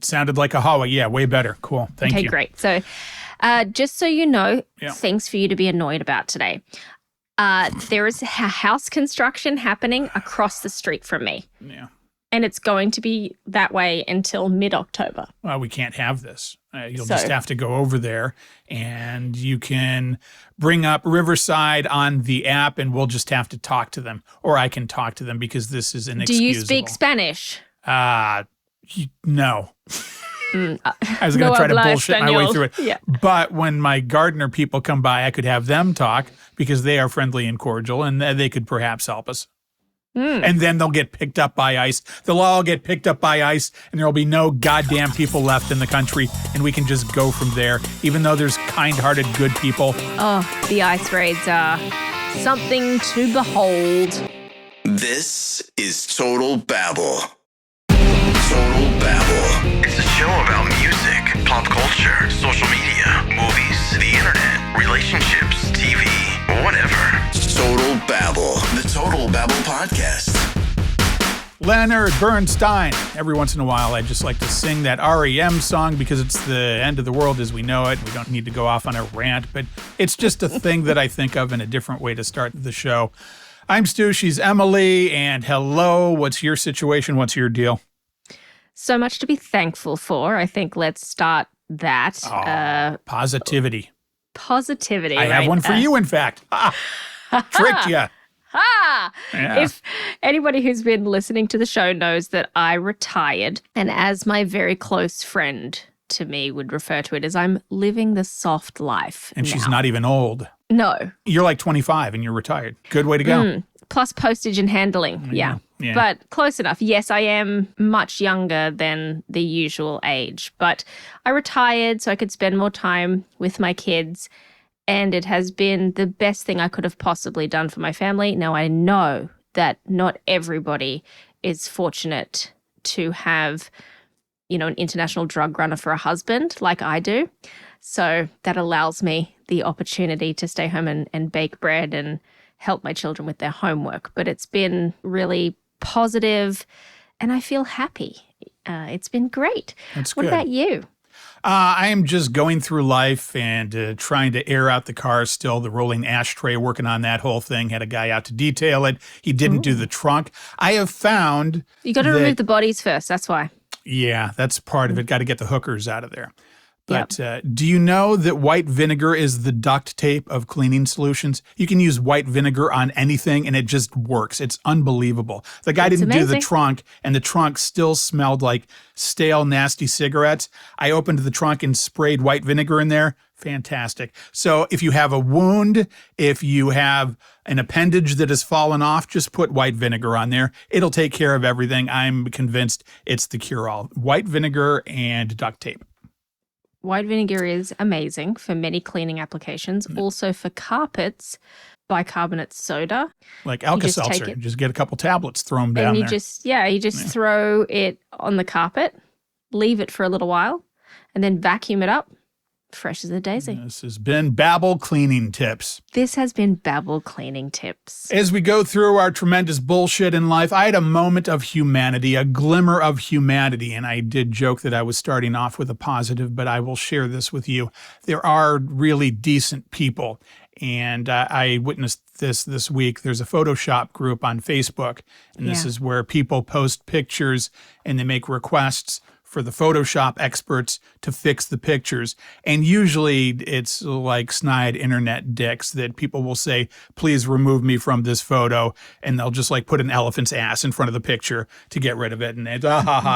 It sounded like a Hawa. Yeah, way better. Cool. Thank you. Okay, great. So just so you know, Yeah. things for you to be annoyed about today. There is house construction happening across the street from me. Yeah. And it's going to be that way until mid-October. Well, we can't have this. You'll just have to go over there, and you can bring up Riverside on the app, and we'll just have to talk to them. Or I can talk to them because this is inexcusable. Do you speak Spanish? No. I was going to try to bullshit my way through it. Yeah. But when my gardener people come by, I could have them talk because they are friendly and cordial, and they could perhaps help us. And then they'll get picked up by ICE. They'll all get picked up by ICE, and there'll be no goddamn people left in the country, and we can just go from there, even though there's kind-hearted, good people. Oh, the ICE raids are something to behold. This is Total Babble. Total Babble. It's a show about music, pop culture, social media, movies, the internet, relationships, TV, whatever. Total Babble. The Total Babble Podcast. Leonard Bernstein. Every once in a while, I just like to sing that REM song because it's the end of the world as we know it. We don't need to go off on a rant, but it's just a thing that I think of in a different way to start the show. I'm Stu, she's Emily, and hello, what's your situation? What's your deal? So much to be thankful for. I think let's start that. Positivity. Positivity. I have one for you, in fact. Tricked you. Ah! Yeah. If anybody who's been listening to the show knows that I retired, and as my very close friend to me would refer to it as, I'm living the soft life. And now. she's not even old. No. You're like 25 and you're retired. Good way to go. Plus postage and handling. Yeah. But close enough. Yes, I am much younger than the usual age, but I retired so I could spend more time with my kids. And it has been the best thing I could have possibly done for my family. Now, I know that not everybody is fortunate to have, an international drug runner for a husband like I do. So that allows me the opportunity to stay home and bake bread and help my children with their homework. But it's been really positive, and I feel happy. It's been great. That's good. What about you? I am just going through life and trying to air out the car still, the rolling ashtray, working on that whole thing. Had a guy out to detail it. He didn't do the trunk. I have found You got to remove the bodies first. That's why. Yeah, that's part of it. Got to get the hookers out of there. But do you know that white vinegar is the duct tape of cleaning solutions? You can use white vinegar on anything, and it just works. It's unbelievable. The guy didn't do the trunk, and the trunk still smelled like stale, nasty cigarettes. I opened the trunk and sprayed white vinegar in there. Fantastic. So if you have a wound, if you have an appendage that has fallen off, just put white vinegar on there. It'll take care of everything. I'm convinced it's the cure-all. White vinegar and duct tape. White vinegar is amazing for many cleaning applications. Also for carpets, bicarbonate soda. Like Alka-Seltzer. Just get a couple tablets, throw them down there. You just throw it on the carpet, leave it for a little while, and then vacuum it up. Fresh as a daisy. This has been Babble Cleaning Tips. This has been Babble Cleaning Tips. As we go through our tremendous bullshit in life, I had a moment of humanity, a glimmer of humanity, and I did joke that I was starting off with a positive, but I will share this with you. There are really decent people, and I witnessed this week. There's a Photoshop group on Facebook, and this is where people post pictures and they make requests for the Photoshop experts to fix the pictures. And usually it's like snide internet dicks that people will say, please remove me from this photo. And they'll just like put an elephant's ass in front of the picture to get rid of it. And it's,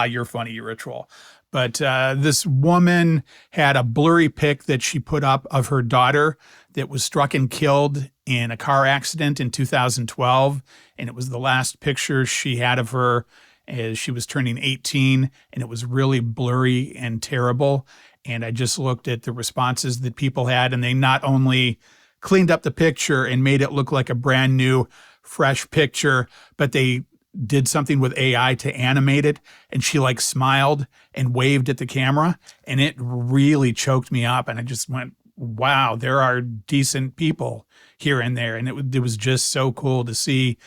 you're funny, you're a troll. But this woman had a blurry pic that she put up of her daughter that was struck and killed in a car accident in 2012. And it was the last picture she had of her as she was turning 18, and it was really blurry and terrible. And I just looked at the responses that people had, and they not only cleaned up the picture and made it look like a brand new, fresh picture, but they did something with AI to animate it. And she like smiled and waved at the camera, and it really choked me up. And I just went, wow, there are decent people here and there. And it was just so cool to see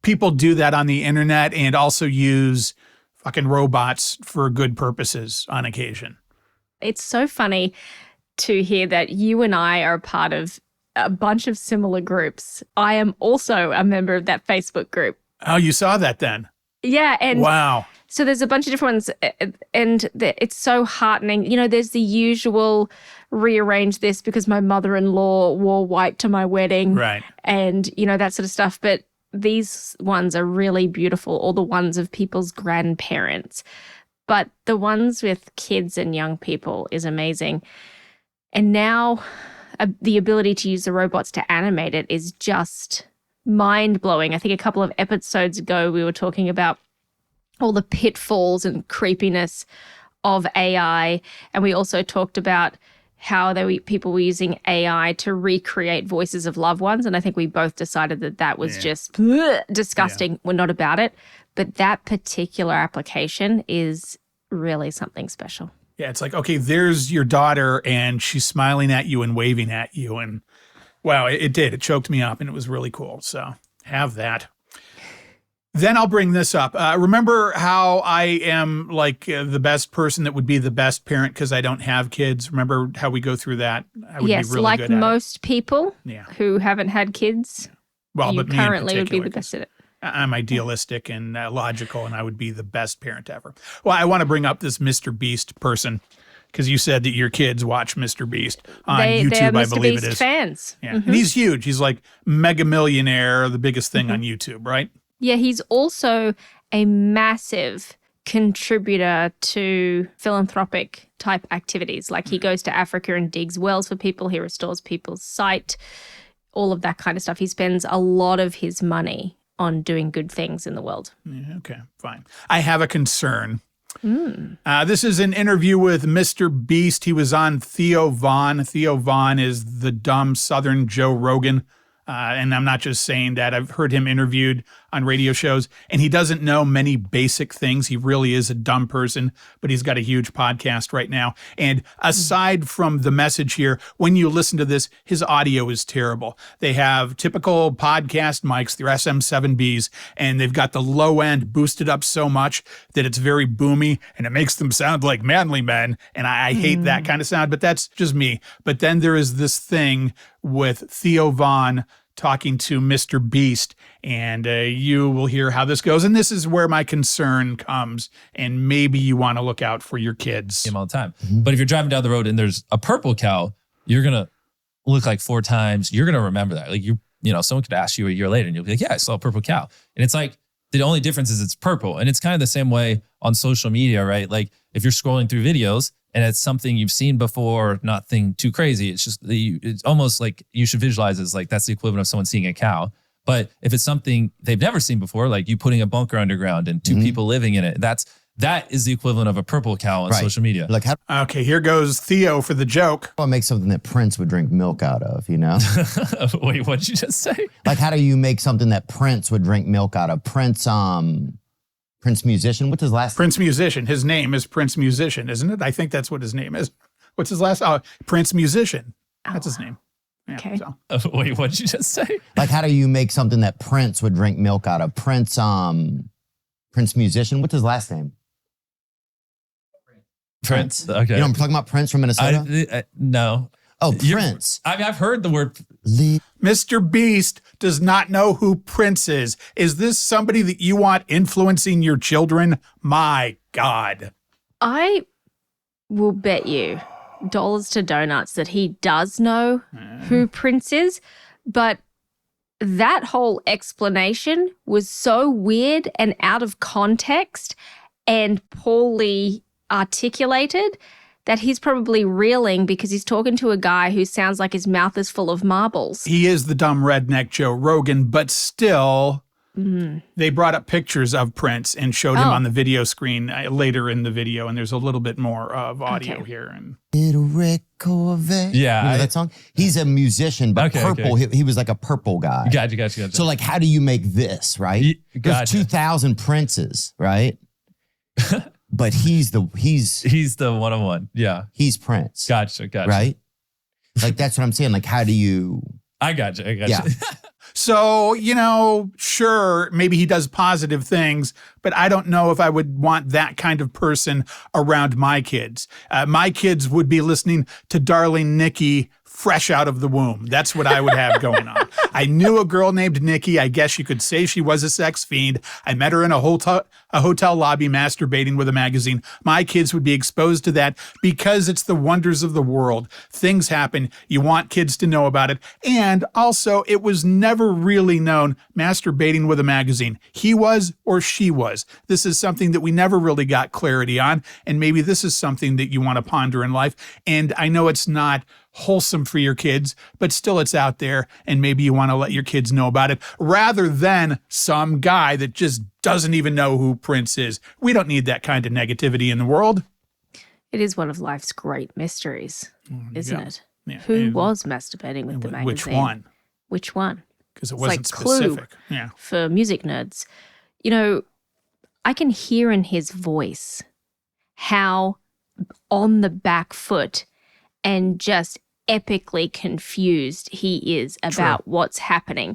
people do that on the internet and also use fucking robots for good purposes on occasion. It's so funny to hear that you and I are part of a bunch of similar groups. I am also a member of that Facebook group. Oh, you saw that then? Yeah. And wow. So there's a bunch of different ones, and it's so heartening. You know, there's the usual rearrange this because my mother-in-law wore white to my wedding. Right. And, you know, that sort of stuff. But these ones are really beautiful, all the ones of people's grandparents. But the ones with kids and young people is amazing. And now the ability to use the robots to animate it is just mind-blowing. I think a couple of episodes ago we were talking about all the pitfalls and creepiness of AI. And we also talked about how people were using AI to recreate voices of loved ones. And I think we both decided that was just disgusting. Yeah. We're not about it. But that particular application is really something special. Yeah, it's like, okay, there's your daughter and she's smiling at you and waving at you. And wow, it did. It choked me up and it was really cool. So have that. Then I'll bring this up. Remember how I am like the best person that would be the best parent because I don't have kids? Remember how we go through that? I would yes, be really like good at most people who haven't had kids, well, you but me currently would be the best at it. I'm idealistic and logical, and I would be the best parent ever. Well, I want to bring up this Mr. Beast person because you said that your kids watch Mr. Beast on YouTube, they're I Mr. believe Beast it is. Fans. Yeah, and he's huge. He's like mega millionaire, the biggest thing on YouTube, right? Yeah, he's also a massive contributor to philanthropic type activities. Like he goes to Africa and digs wells for people. He restores people's sight, all of that kind of stuff. He spends a lot of his money on doing good things in the world. Yeah, okay, fine. I have a concern. This is an interview with Mr. Beast. He was on Theo Von. Theo Von is the dumb Southern Joe Rogan. And I'm not just saying that. I've heard him interviewed on radio shows, and he doesn't know many basic things. He really is a dumb person, but he's got a huge podcast right now. And aside from the message here, when you listen to this, his audio is terrible. They have typical podcast mics, they're SM7Bs, and they've got the low end boosted up so much that it's very boomy, and it makes them sound like manly men. And I hate that kind of sound, but that's just me. But then there is this thing with Theo Von talking to Mr. Beast, and you will hear how this goes. And this is where my concern comes, and maybe you want to look out for your kids. All the time. But if you're driving down the road and there's a purple cow, you're going to look like 4 times. You're going to remember that. Like you know, someone could ask you a year later and you'll be like, yeah, I saw a purple cow. And it's like, the only difference is it's purple. And it's kind of the same way on social media, right? Like if you're scrolling through videos and it's something you've seen before, nothing too crazy. It's just, it's almost like you should visualize it as like that's the equivalent of someone seeing a cow. But if it's something they've never seen before, like you putting a bunker underground and 2 people living in it, that is the equivalent of a purple cow on social media. Like okay, here goes Theo for the joke. How do I make something that Prince would drink milk out of, you know? Wait, what did you just say? Like how do you make something that Prince would drink milk out of? Prince Musician, what's his last name? Prince Musician. His name is Prince Musician, isn't it? I think that's what his name is. What's his last? Oh, Prince Musician. That's his name. Yeah, okay. So. Wait, what did you just say? Like how do you make something that Prince would drink milk out of? Prince Musician, what's his last name? Prince. Okay. You know I'm talking about? Prince from Minnesota? No. Oh, Prince. I mean, I've heard the word. Mr. Beast does not know who Prince is. Is this somebody that you want influencing your children? My God. I will bet you dollars to donuts that he does know who Prince is, but that whole explanation was so weird and out of context and poorly articulated that he's probably reeling because he's talking to a guy who sounds like his mouth is full of marbles. He is the dumb redneck Joe Rogan, but still, they brought up pictures of Prince and showed him on the video screen later in the video, and there's a little bit more of audio here. And Little Red Corvette. Yeah. You know that song? He's a musician, but purple. Okay. He was like a purple guy. Gotcha. So like, how do you make this, right? There's 2,000 Princes, right? But he's the one-on-one. Yeah. He's Prince. Gotcha. Right? Like that's what I'm saying. Like how do you I gotcha. Yeah. So, sure, maybe he does positive things, but I don't know if I would want that kind of person around my kids. My kids would be listening to Darling Nikki fresh out of the womb. That's what I would have going on. I knew a girl named Nikki. I guess you could say she was a sex fiend. I met her in a hotel lobby masturbating with a magazine. My kids would be exposed to that because it's the wonders of the world. Things happen. You want kids to know about it. And also, it was never really known masturbating with a magazine. He was or she was. This is something that we never really got clarity on. And maybe this is something that you want to ponder in life. And I know it's not wholesome for your kids, but still it's out there, and maybe you want to let your kids know about it rather than some guy that just doesn't even know who Prince is. We don't need that kind of negativity in the world. It is one of life's great mysteries, isn't it? Yeah. Who was masturbating with the magazine? Which one? Which one? Because it wasn't specific. Clue yeah. For music nerds. I can hear in his voice how on the back foot and just epically confused he is about what's happening.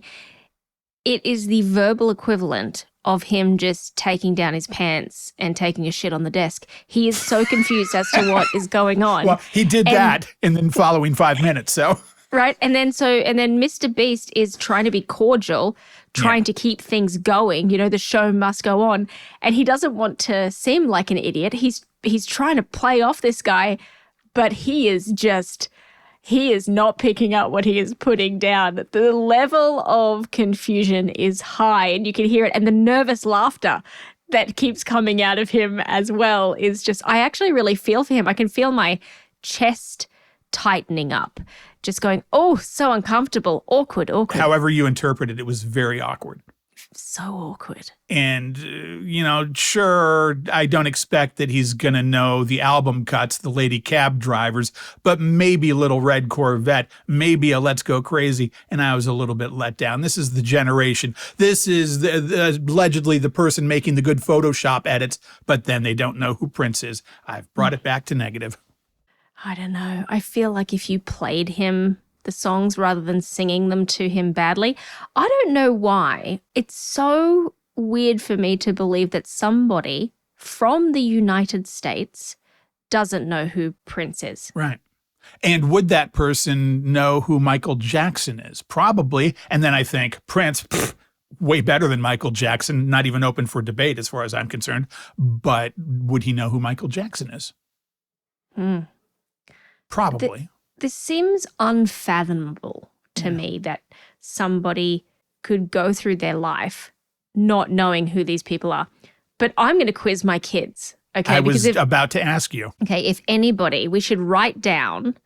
It is the verbal equivalent of him just taking down his pants and taking a shit on the desk. He is so confused as to what is going on. Well, he did that in the following 5 minutes, so. Right. And then Mr. Beast is trying to be cordial, trying to keep things going. The show must go on. And he doesn't want to seem like an idiot. He's trying to play off this guy, but he is not picking up what he is putting down. The level of confusion is high, and you can hear it. And the nervous laughter that keeps coming out of him as well is just, I actually really feel for him. I can feel my chest tightening up, just going, oh, so uncomfortable, awkward. However you interpret it, it was very awkward. So awkward. And, sure, I don't expect that he's going to know the album cuts, the Lady Cab Drivers, but maybe Little Red Corvette, maybe a Let's Go Crazy. And I was a little bit let down. This is the generation. This is allegedly the person making the good Photoshop edits, but then they don't know who Prince is. I've brought it back to negative. I don't know. I feel like if you played him the songs rather than singing them to him badly, I don't know why. It's so weird for me to believe that somebody from the United States doesn't know who Prince is. Right. And would that person know who Michael Jackson is? Probably. And then I think Prince, way better than Michael Jackson, not even open for debate as far as I'm concerned. But would he know who Michael Jackson is? Probably. This seems unfathomable to me that somebody could go through their life not knowing who these people are. But I'm going to quiz my kids. Okay, I was about to ask you. Okay, if anybody, we should write down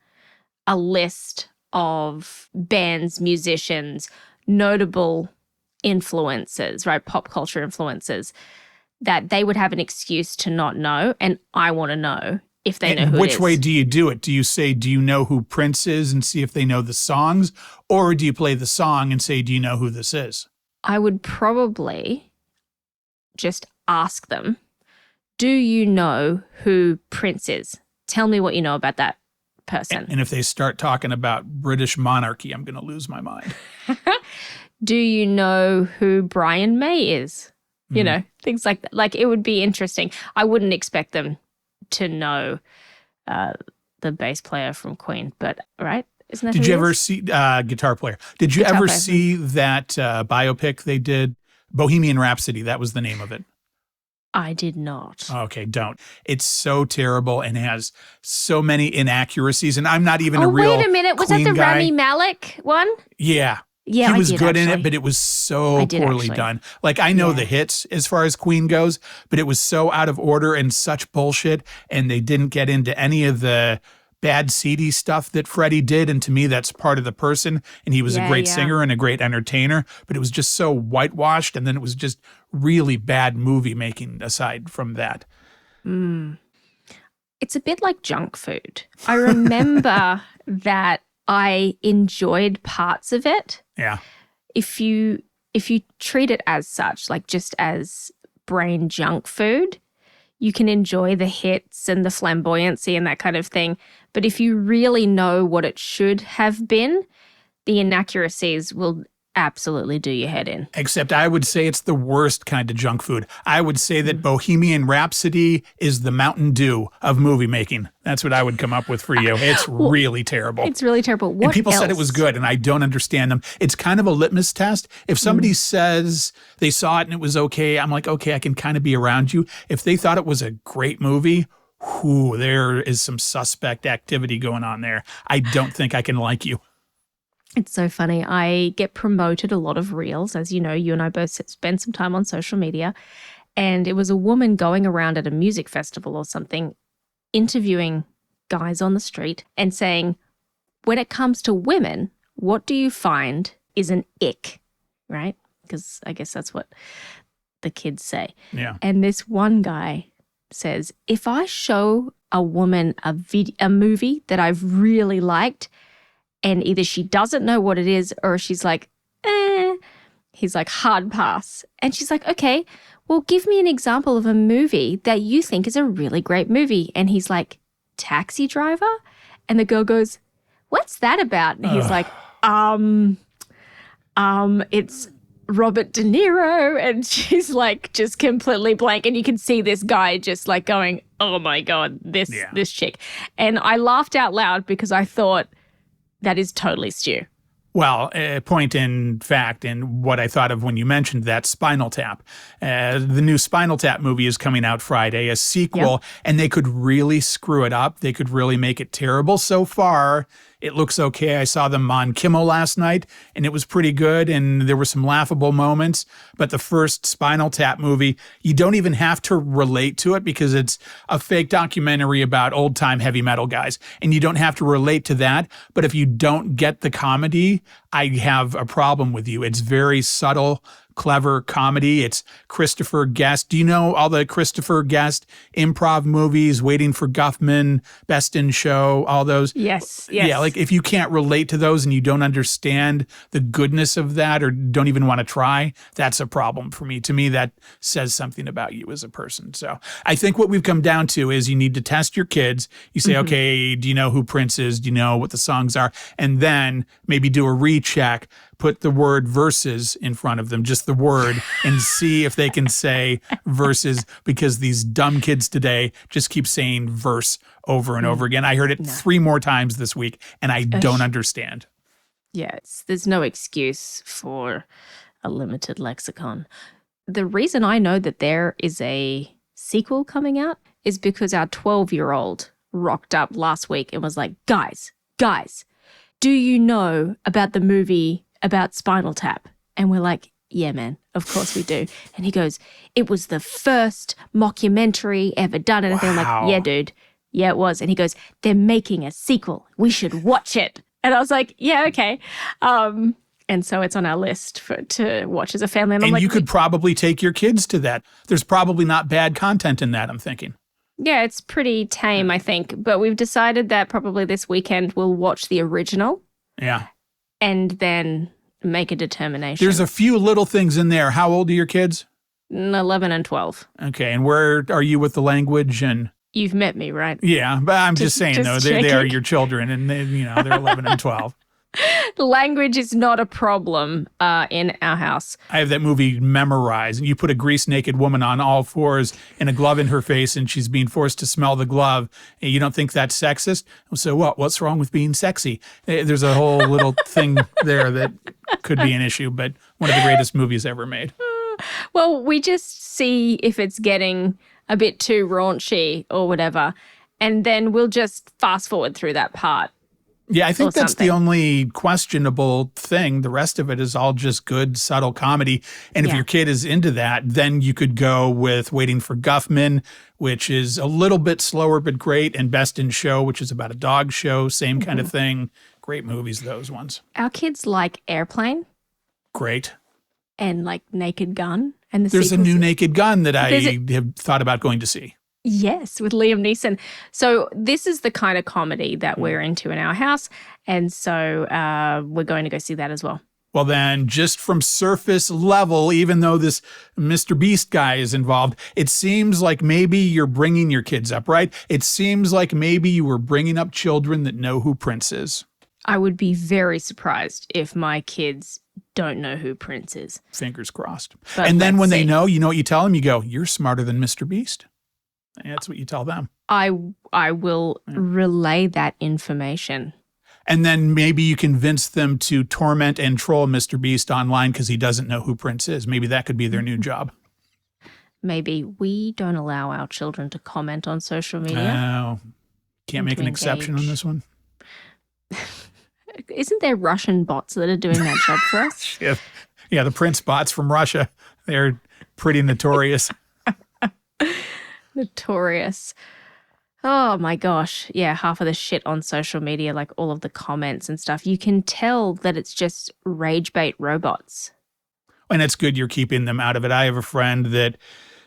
a list of bands, musicians, notable influencers, right? Pop culture influencers that they would have an excuse to not know. And I want to know if they know who it is. Which way do you do it? Do you say, do you know who Prince is and see if they know the songs? Or do you play the song and say, do you know who this is? I would probably just ask them, do you know who Prince is? Tell me what you know about that person. And if they start talking about British monarchy, I'm going to lose my mind. Do you know who Brian May is? You know, things like that. Like, it would be interesting. I wouldn't expect them to know the bass player from Queen, but right? Isn't that Did you ever see guitar player? Did you ever see that biopic they did, Bohemian Rhapsody? That was the name of it. I did not. Okay, don't. It's so terrible and has so many inaccuracies. And I'm not even a real wait a minute. Was Queen that the guy. Rami Malek one? Yeah. Yeah, he was good in actually. it, but it was so poorly done. Like, I know the hits as far as Queen goes, but it was so out of order and such bullshit. And they didn't get into any of the bad seedy stuff that Freddie did. And to me, that's part of the person. And he was a great singer and a great entertainer, but it was just so whitewashed. And then it was just really bad movie making aside from that. It's a bit like junk food. I remember that I enjoyed parts of it. Yeah. If you treat it as such, like just as brain junk food, you can enjoy the hits and the flamboyancy and that kind of thing. But if you really know what it should have been, the inaccuracies will absolutely do your head in. Except I would say it's the worst kind of junk food. I would say that Bohemian Rhapsody is the Mountain Dew of movie making. That's what I would come up with for you. It's really terrible. It's really terrible. What and people else? said it was good, and I don't understand them. It's kind of a litmus test. If somebody says they saw it and it was okay, I'm like, okay, I can kind of be around you. If they thought it was a great movie, there is some suspect activity going on there. I don't think I can like you. It's so funny. I get promoted a lot of reels. As you know, you and I both spend some time on social media. And it was a woman going around at a music festival or something, interviewing guys on the street and saying, when it comes to women, what do you find is an ick, right? Because I guess that's what the kids say. Yeah. And this one guy says, if I show a woman a movie that I've really liked, and either she doesn't know what it is or she's like, he's like, hard pass. And she's like, okay, well, give me an example of a movie that you think is a really great movie. And he's like, Taxi Driver? And the girl goes, what's that about? And he's like, it's Robert De Niro. And she's like, just completely blank. And you can see this guy just like going, oh my God, this chick. And I laughed out loud because I thought, that is totally Stu. Well, a point in fact, and what I thought of when you mentioned that, Spinal Tap. The new Spinal Tap movie is coming out Friday, a sequel, and they could really screw it up. They could really make it terrible. So far, it looks okay. I saw them on Kimmel last night, and it was pretty good, and there were some laughable moments. But the first Spinal Tap movie, you don't even have to relate to it because it's a fake documentary about old-time heavy metal guys, and you don't have to relate to that. But if you don't get the comedy, I have a problem with you. It's very subtle, clever comedy. It's Christopher Guest. Do you know all the Christopher Guest improv movies, Waiting for Guffman, Best in Show, all those? Yes. Yeah, like if you can't relate to those and you don't understand the goodness of that or don't even want to try, that's a problem for me. To me, that says something about you as a person. So I think what we've come down to is you need to test your kids. You say, okay, do you know who Prince is? Do you know what the songs are? And then maybe do a recheck. Put the word verses in front of them, just the word, and see if they can say verses, because these dumb kids today just keep saying verse over and over again. I heard it 3 more times this week, and I don't understand. Yeah, there's no excuse for a limited lexicon. The reason I know that there is a sequel coming out is because our 12-year-old rocked up last week and was like, guys, do you know about the movie about Spinal Tap? And we're like, yeah, man, of course we do. And he goes, it was the first mockumentary ever done. And I'm like, yeah, dude. Yeah, it was. And he goes, they're making a sequel. We should watch it. And I was like, yeah, okay. And so it's on our list to watch as a family. And I'm like, you could probably take your kids to that. There's probably not bad content in that, I'm thinking. Yeah, it's pretty tame, I think. But we've decided that probably this weekend we'll watch the original. Yeah. And then make a determination. There's a few little things in there. How old are your kids? 11 and 12. Okay, and where are you with the language? And you've met me, right? Yeah, but I'm just saying, though, they are your children, and they're 11 and 12. Language is not a problem in our house. I have that movie memorized, and you put a grease-naked woman on all fours and a glove in her face, and she's being forced to smell the glove. And you don't think that's sexist? So what? What's wrong with being sexy? There's a whole little thing there that could be an issue, but one of the greatest movies ever made. Well, we just see if it's getting a bit too raunchy or whatever, and then we'll just fast forward through that part. Yeah, I think that's the only questionable thing. The rest of it is all just good, subtle comedy. And if your kid is into that, then you could go with Waiting for Guffman, which is a little bit slower but great, and Best in Show, which is about a dog show, same kind of thing. Great movies, those ones. Our kids like Airplane. Great. And like Naked Gun. And there's a new Naked Gun that I have thought about going to see. Yes, with Liam Neeson. So this is the kind of comedy that we're into in our house. And so we're going to go see that as well. Well, then, just from surface level, even though this Mr. Beast guy is involved, it seems like maybe you're bringing your kids up, right? It seems like maybe you were bringing up children that know who Prince is. I would be very surprised if my kids don't know who Prince is. Fingers crossed. But and then when let's they see. know, you know what you tell them? You go, you're smarter than Mr. Beast. And that's what you tell them. I will relay that information. And then maybe you convince them to torment and troll Mr. Beast online because he doesn't know who Prince is. Maybe that could be their new job. Maybe we don't allow our children to comment on social media. No. Can't make an exception on this one. Isn't there Russian bots that are doing that job for us? Yeah, the Prince bots from Russia. They're pretty notorious. Notorious. Oh my gosh. Yeah, half of the shit on social media, like all of the comments and stuff, you can tell that it's just rage bait robots. And it's good you're keeping them out of it. I have a friend that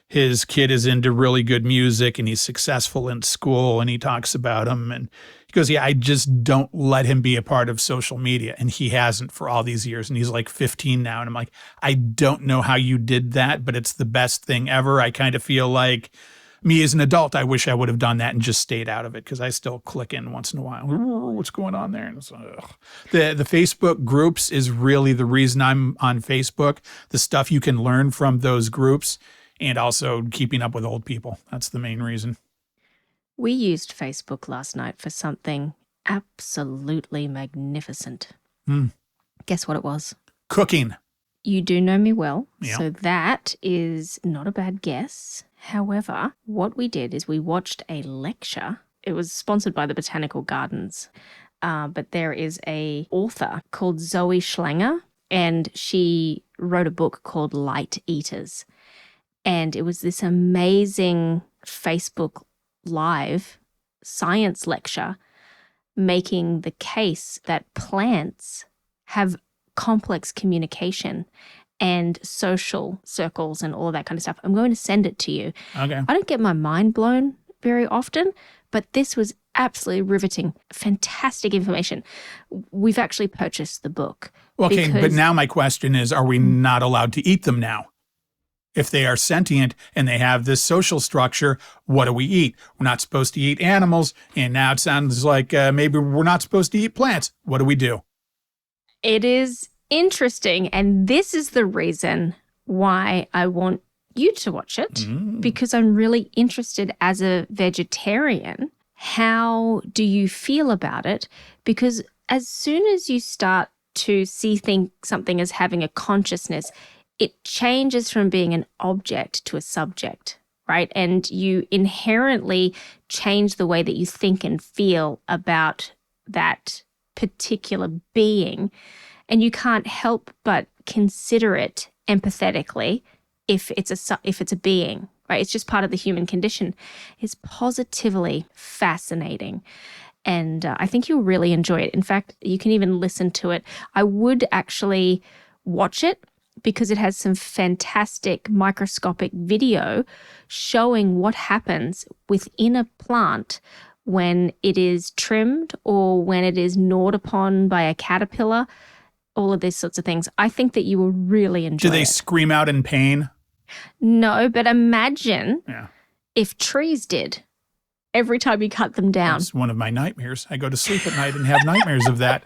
his kid is into really good music and he's successful in school and he talks about him and he goes, yeah, I just don't let him be a part of social media. And he hasn't for all these years. And he's like 15 now. And I'm like, I don't know how you did that, but it's the best thing ever. I kind of feel like me as an adult, I wish I would have done that and just stayed out of it because I still click in once in a while. What's going on there? And it's, the Facebook groups is really the reason I'm on Facebook. The stuff you can learn from those groups and also keeping up with old people. That's the main reason. We used Facebook last night for something absolutely magnificent. Guess what it was? Cooking. You do know me well, Yeah. so that is not a bad guess. However, what we did is we watched a lecture. It was sponsored by the Botanical Gardens, but there is a author called Zoe Schlanger, and she wrote a book called Light Eaters. And it was this amazing Facebook Live science lecture making the case that plants have complex communication and social circles and all of that kind of stuff. I'm going to send it to you. Okay. I don't get my mind blown very often, but this was absolutely riveting. Fantastic information. We've actually purchased the book. Okay, but because- now my question is, are we not allowed to eat them now? If they are sentient and they have this social structure, what do we eat? We're not supposed to eat animals, and now it sounds like maybe we're not supposed to eat plants. What do we do? It is interesting, and this is the reason why I want you to watch it, because I'm really interested as a vegetarian. How do you feel about it? Because as soon as you start to see something as having a consciousness, it changes from being an object to a subject, right? And you inherently change the way that you think and feel about that particular being. And you can't help but consider it empathetically if it's a being, right? It's just part of the human condition. It's positively fascinating. And I think you'll really enjoy it. In fact, you can even listen to it. I would actually watch it because it has some fantastic microscopic video showing what happens within a plant when it is trimmed or when it is gnawed upon by a caterpillar, all of these sorts of things. I think that you will really enjoy it. Do they scream out in pain? No, but imagine if trees did every time you cut them down. That's one of my nightmares. I go to sleep at night and have nightmares of that.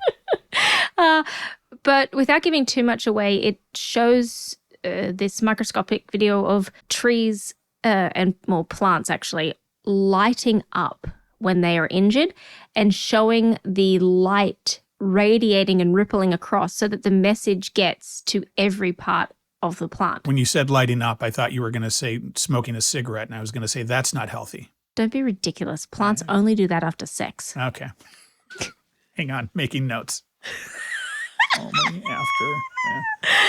But without giving too much away, it shows this microscopic video of trees and more plants actually lighting up when they are injured and showing the light radiating and rippling across so that the message gets to every part of the plant. When you said lighting up, I thought you were going to say smoking a cigarette, and I was going to say that's not healthy. Don't be ridiculous. Plants only do that after sex. Okay. Hang on, making notes. Only after.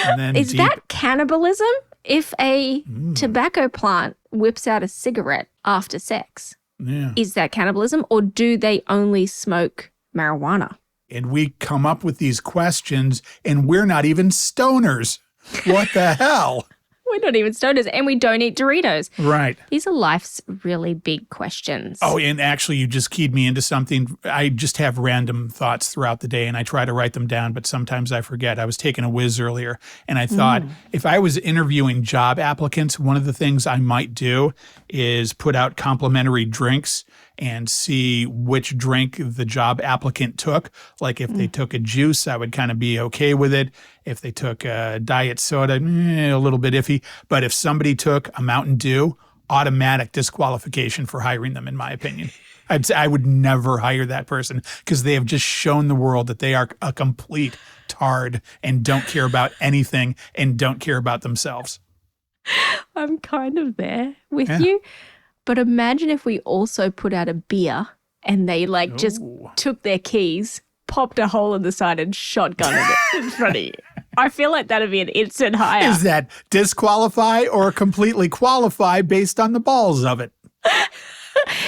And then Is that cannibalism? If a tobacco plant whips out a cigarette after sex, is that cannibalism, or do they only smoke marijuana? And we come up with these questions, and we're not even stoners. What the hell? We're not even stoners, and we don't eat Doritos. Right. These are life's really big questions. Oh, and actually, you just keyed me into something. I just have random thoughts throughout the day, and I try to write them down, but sometimes I forget. I was taking a whiz earlier, and I thought if I was interviewing job applicants, one of the things I might do is put out complimentary drinks and see which drink the job applicant took. Like if they took a juice, I would kind of be okay with it. If they took a diet soda, a little bit iffy. But if somebody took a Mountain Dew, automatic disqualification for hiring them, in my opinion. I'd say I would never hire that person because they have just shown the world that they are a complete tard and don't care about anything and don't care about themselves. I'm kind of there with you. But imagine if we also put out a beer and they just took their keys, popped a hole in the side and shotgunned it in front of you. I feel like that'd be an instant hire. Is that disqualify or completely qualify based on the balls of it?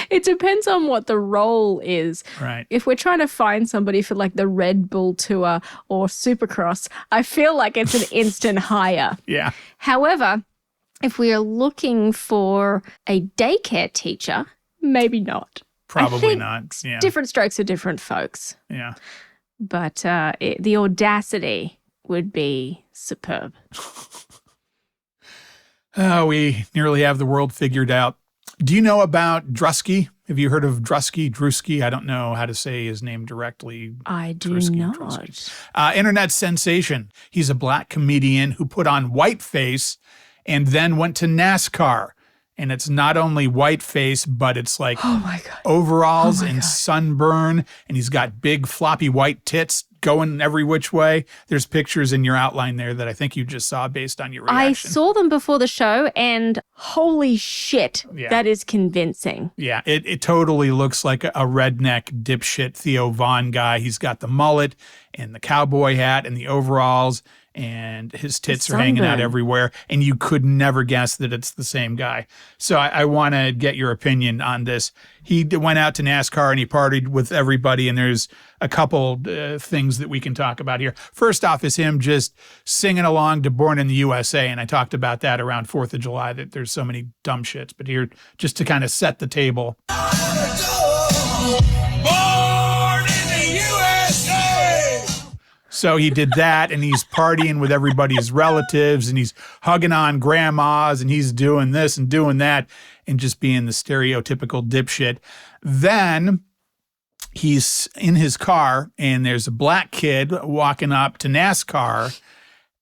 It depends on what the role is. Right. If we're trying to find somebody for like the Red Bull Tour or Supercross, I feel like it's an instant hire. Yeah. However, if we are looking for a daycare teacher, maybe not. Probably not. Yeah. Different strokes for different folks. Yeah. But the audacity would be superb. We nearly have the world figured out. Do you know about Druski? Have you heard of Druski? I don't know how to say his name directly. I do not. Internet sensation. He's a black comedian who put on whiteface and then went to NASCAR. And it's not only whiteface, but it's like overalls and sunburn. And he's got big floppy white tits going every which way. There's pictures in your outline there that I think you just saw based on your reaction. I saw them before the show and holy shit, that is convincing. Yeah, it totally looks like a redneck dipshit Theo Von guy. He's got the mullet and the cowboy hat and the overalls and his tits are hanging out everywhere, and you could never guess that it's the same guy. So I want to get your opinion on this. He went out to NASCAR and he partied with everybody, and there's a couple things that we can talk about here. First off is him just singing along to Born in the USA, and I talked about that around 4th of July, that there's so many dumb shits. But here, just to kind of set the table. So he did that, and he's partying with everybody's relatives, and he's hugging on grandmas, and he's doing this and doing that, and just being the stereotypical dipshit. Then he's in his car, and there's a black kid walking up to NASCAR,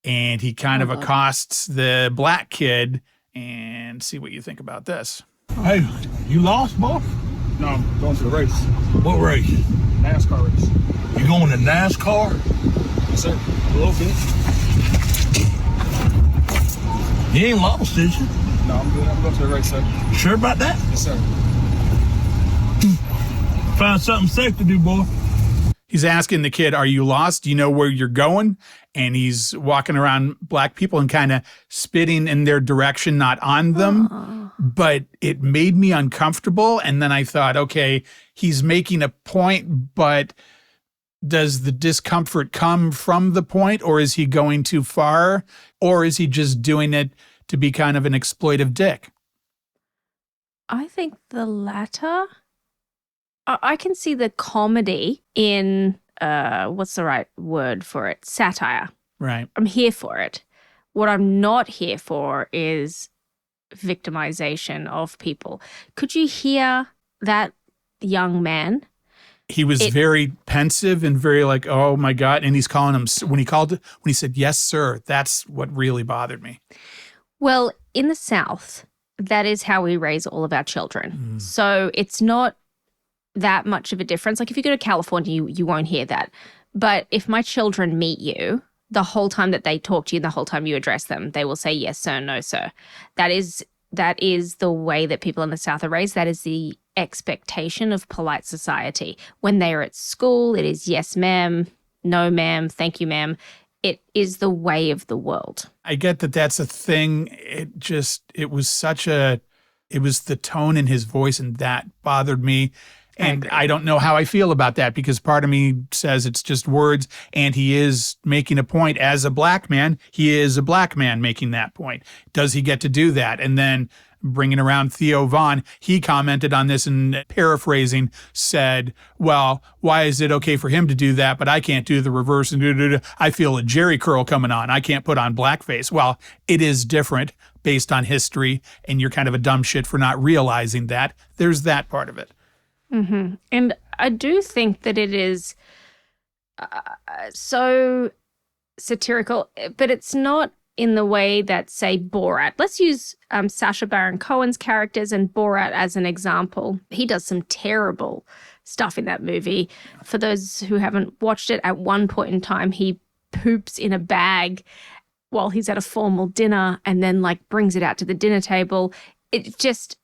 and he kind of accosts the black kid, and see what you think about this. Hey, you lost, boy? No, I'm going to the race. What race? NASCAR race. You going to NASCAR? Yes, sir. A little bit. You ain't lost, did you? No, I'm good. I'm going to the race, sir. Sure about that? Yes, sir. Find something safe to do, boy. He's asking the kid, are you lost? Do you know where you're going? And he's walking around black people and kind of spitting in their direction, not on them. But it made me uncomfortable. And then I thought, okay, he's making a point, but does the discomfort come from the point, or is he going too far? Or is he just doing it to be kind of an exploitive dick? I think the latter. I can see the comedy in, what's the right word for it? Satire. Right. I'm here for it. What I'm not here for is victimization of people. Could you hear that young man? He was very pensive and very like, oh my God. And he's calling him, when he said, yes, sir, that's what really bothered me. Well, in the South, that is how we raise all of our children. So it's not that much of a difference. Like if you go to California, you won't hear that. But if my children meet you, the whole time that they talk to you, the whole time you address them, they will say, yes, sir, no, sir. That is the way that people in the South are raised. That is the expectation of polite society. When they are at school, it is yes, ma'am, no, ma'am, thank you, ma'am. It is the way of the world. I get that that's a thing. It was the tone in his voice, and that bothered me. And I don't know how I feel about that, because part of me says it's just words, and he is making a point as a black man. He is a black man making that point. Does he get to do that? And then bringing around Theo Von, he commented on this and paraphrasing said, well, why is it okay for him to do that, but I can't do the reverse? And I feel a Jerry curl coming on. I can't put on blackface. Well, it is different based on history, and you're kind of a dumb shit for not realizing that. There's that part of it. Mm-hmm. And I do think that it is so satirical, but it's not in the way that, say, Borat. Let's use Sacha Baron Cohen's characters and Borat as an example. He does some terrible stuff in that movie. For those who haven't watched it, at one point in time, he poops in a bag while he's at a formal dinner and then like brings it out to the dinner table. It's just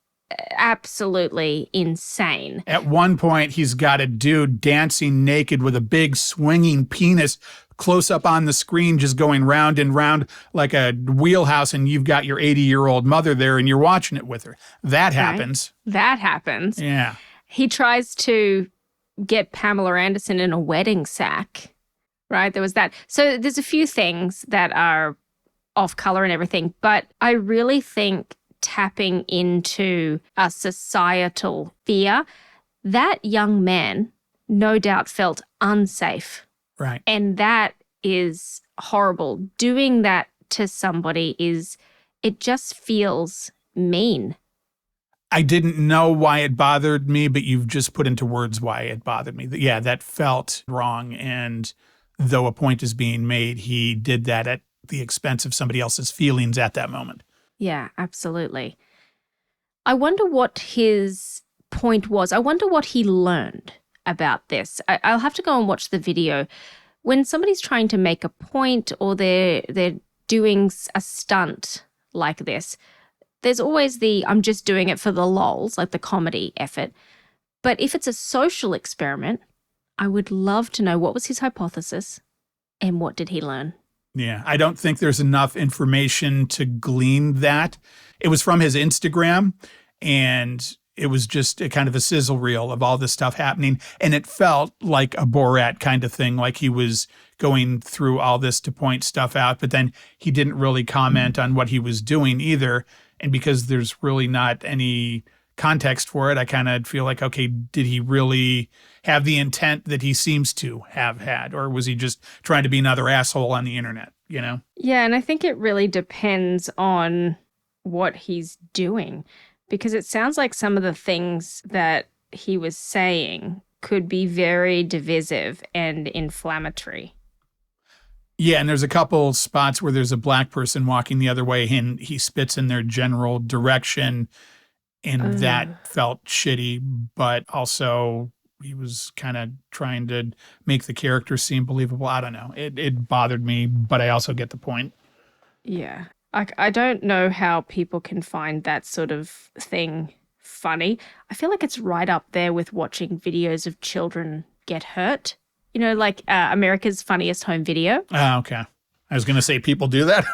absolutely insane. At one point, he's got a dude dancing naked with a big swinging penis close up on the screen, just going round and round like a wheelhouse, and you've got your 80-year-old mother there and you're watching it with her. That happens. Right? That happens. Yeah. He tries to get Pamela Anderson in a wedding sack, right? There was that. So there's a few things that are off color and everything, but I really think tapping into a societal fear, that young man no doubt felt unsafe. Right. And that is horrible. Doing that to somebody it just feels mean. I didn't know why it bothered me, but you've just put into words why it bothered me. Yeah, that felt wrong. And though a point is being made, he did that at the expense of somebody else's feelings at that moment. Yeah, absolutely. I wonder what his point was. I wonder what he learned about this. I'll have to go and watch the video. When somebody's trying to make a point or they're doing a stunt like this, there's always I'm just doing it for the lols, like the comedy effort. But if it's a social experiment, I would love to know what was his hypothesis and what did he learn? Yeah, I don't think there's enough information to glean that. It was from his Instagram, and it was just a kind of a sizzle reel of all this stuff happening. And it felt like a Borat kind of thing, like he was going through all this to point stuff out, but then he didn't really comment on what he was doing either. And because there's really not any context for it, I kind of feel like, okay, did he really have the intent that he seems to have had? Or was he just trying to be another asshole on the internet, you know? Yeah, and I think it really depends on what he's doing, because it sounds like some of the things that he was saying could be very divisive and inflammatory. Yeah, and there's a couple spots where there's a black person walking the other way and he spits in their general direction, and that felt shitty, but also he was kind of trying to make the character seem believable. I don't know. It bothered me, but I also get the point. Yeah. I don't know how people can find that sort of thing funny. I feel like it's right up there with watching videos of children get hurt. You know, like America's Funniest Home Video. Oh, okay. I was going to say people do that.